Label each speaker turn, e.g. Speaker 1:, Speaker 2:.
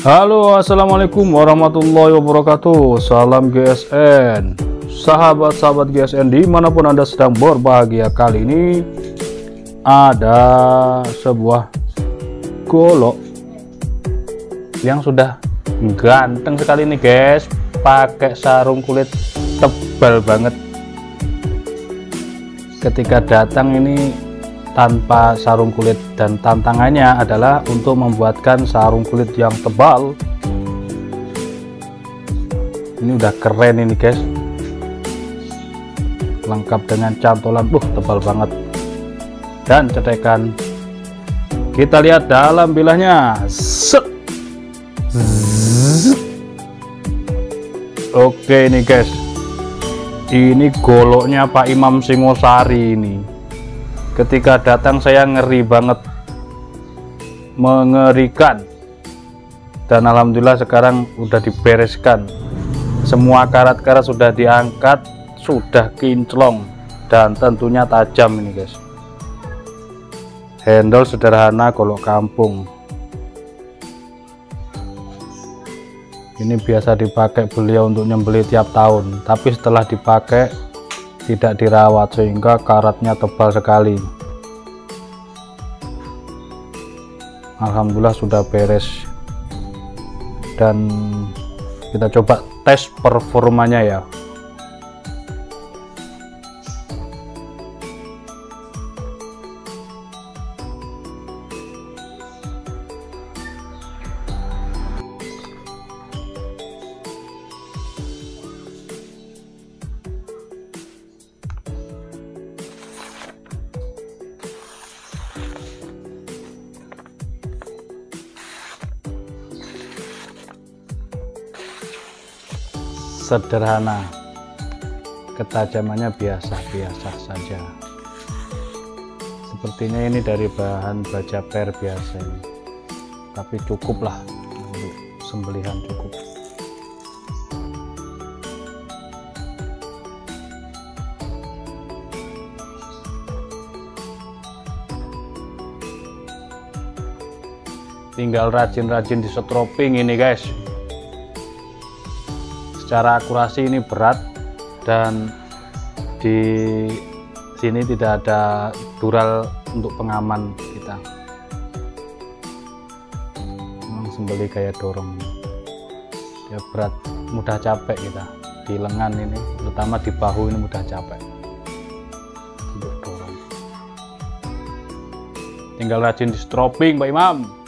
Speaker 1: Halo, assalamualaikum warahmatullahi wabarakatuh. Salam GSN, sahabat-sahabat GSN dimanapun anda sedang berbahagia. Kali ini ada sebuah golok yang sudah ganteng sekali nih guys, pakai sarung kulit tebal banget. Ketika datang ini tanpa sarung kulit, dan tantangannya adalah untuk membuatkan sarung kulit yang tebal. Ini udah keren ini guys, lengkap dengan cantolan, tebal banget dan cetekan. Kita lihat dalam bilahnya. Oke ini guys, ini goloknya Pak Imam Singosari ini. Ketika datang saya ngeri banget, mengerikan, dan alhamdulillah sekarang udah dibereskan, semua karat-karat sudah diangkat, sudah kinclong dan tentunya tajam ini guys. Handle sederhana, golok kampung. Ini biasa dipakai beliau untuk nyembeli tiap tahun, tapi setelah dipakai tidak dirawat sehingga karatnya tebal sekali. Alhamdulillah sudah beres, dan kita coba tes performanya ya. Sederhana, ketajamannya biasa-biasa saja. Sepertinya ini dari bahan baja per biasa ini, tapi cukuplah untuk sembelihan, cukup. Tinggal rajin-rajin di setroping ini guys. Secara akurasi ini berat, dan di sini tidak ada dural untuk pengaman kita. Memang sembeli kayak dorong, ya berat, mudah capek kita di lengan ini, terutama di bahu ini mudah capek untuk dorong. Tinggal rajin di stropping Pak Imam.